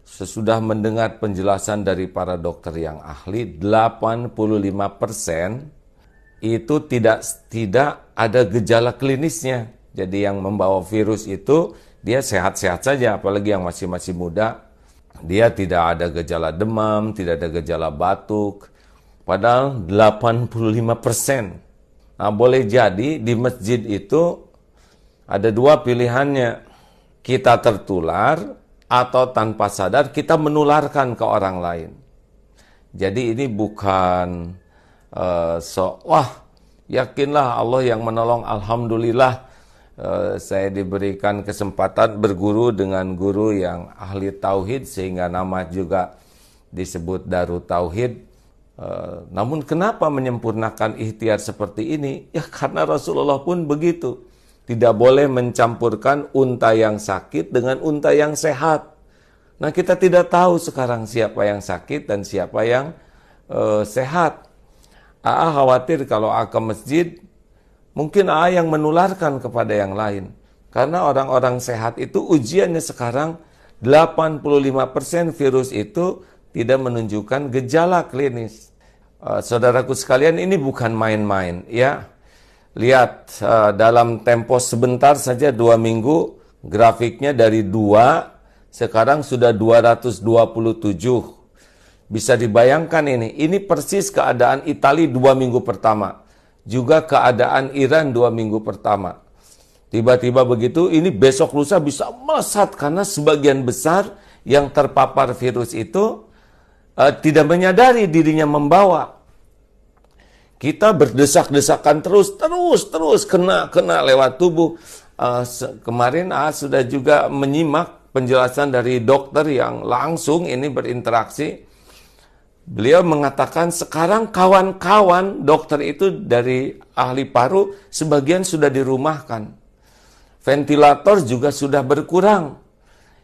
sesudah mendengar penjelasan dari para dokter yang ahli, 85% itu tidak ada gejala klinisnya. Jadi yang membawa virus itu dia sehat-sehat saja, apalagi yang masih muda. Dia tidak ada gejala demam, tidak ada gejala batuk. Padahal 85%. Nah, boleh jadi di masjid itu ada dua pilihannya. Kita tertular atau tanpa sadar kita menularkan ke orang lain. Jadi ini bukan yakinlah Allah yang menolong, alhamdulillah. Saya diberikan kesempatan berguru dengan guru yang ahli tauhid sehingga nama juga disebut Darut Tauhid. Namun kenapa menyempurnakan ikhtiar seperti ini? Ya karena Rasulullah pun begitu. Tidak boleh mencampurkan unta yang sakit dengan unta yang sehat. Nah, kita tidak tahu sekarang siapa yang sakit dan siapa yang sehat. Khawatir kalau ke masjid, mungkin yang menularkan kepada yang lain. Karena orang-orang sehat itu ujiannya sekarang 85% virus itu tidak menunjukkan gejala klinis. Saudaraku sekalian, ini bukan main-main ya. Lihat dalam tempo sebentar saja 2 minggu, grafiknya dari 2 sekarang sudah 227. Bisa dibayangkan ini persis keadaan Italia 2 minggu pertama. Juga keadaan Iran 2 minggu pertama. Tiba-tiba begitu, ini besok lusa bisa melesat karena sebagian besar yang terpapar virus itu tidak menyadari dirinya membawa. Kita berdesak-desakan terus kena lewat tubuh. Kemarin sudah juga menyimak penjelasan dari dokter yang langsung ini berinteraksi. Beliau mengatakan sekarang kawan-kawan dokter itu dari ahli paru sebagian sudah dirumahkan. Ventilator juga sudah berkurang.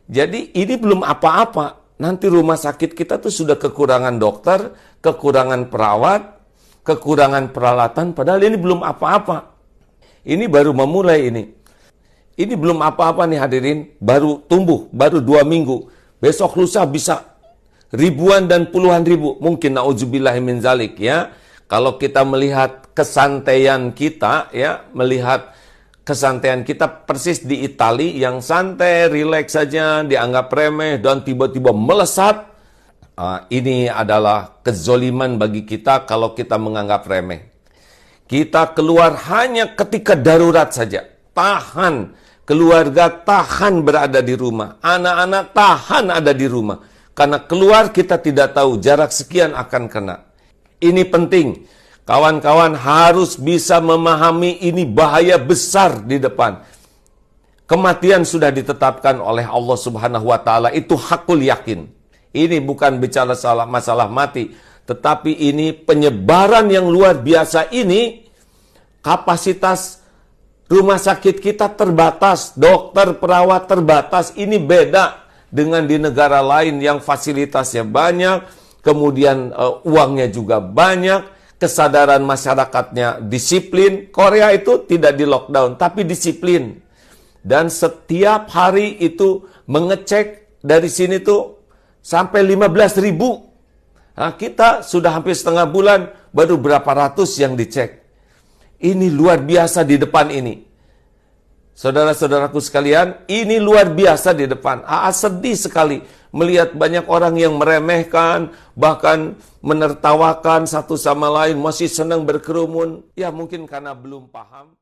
Jadi ini belum apa-apa. Nanti rumah sakit kita tuh sudah kekurangan dokter, kekurangan perawat, kekurangan peralatan, padahal ini belum apa-apa. Ini baru memulai ini. Ini belum apa-apa nih hadirin, baru tumbuh, baru 2 minggu. Besok lusa bisa ribuan dan puluhan ribu, mungkin na'udzubillahi min zalik ya. Kalau kita melihat kesantaian kita ya, melihat kesantaian kita persis di Italia yang santai, rileks saja, dianggap remeh dan tiba-tiba melesat. Ini adalah kezoliman bagi kita kalau kita menganggap remeh. Kita keluar hanya ketika darurat saja. Tahan, keluarga tahan berada di rumah. Anak-anak tahan ada di rumah. Karena keluar kita tidak tahu jarak sekian akan kena. Ini penting. Kawan-kawan harus bisa memahami ini bahaya besar di depan. Kematian sudah ditetapkan oleh Allah Subhanahu wa taala, itu hakul yakin. Ini bukan bicara masalah mati, tetapi ini penyebaran yang luar biasa ini. Kapasitas rumah sakit kita terbatas, dokter, perawat terbatas. Ini beda dengan di negara lain yang fasilitasnya banyak, kemudian uangnya juga banyak, kesadaran masyarakatnya disiplin. Korea itu tidak di lockdown, tapi disiplin. Dan setiap hari itu mengecek dari sini tuh sampai 15.000. Nah, kita sudah hampir setengah bulan, baru berapa ratus yang dicek. Ini luar biasa di depan ini. Saudara-saudaraku sekalian, ini luar biasa di depan. Sedih sekali melihat banyak orang yang meremehkan, bahkan menertawakan satu sama lain, masih senang berkerumun. Ya mungkin karena belum paham.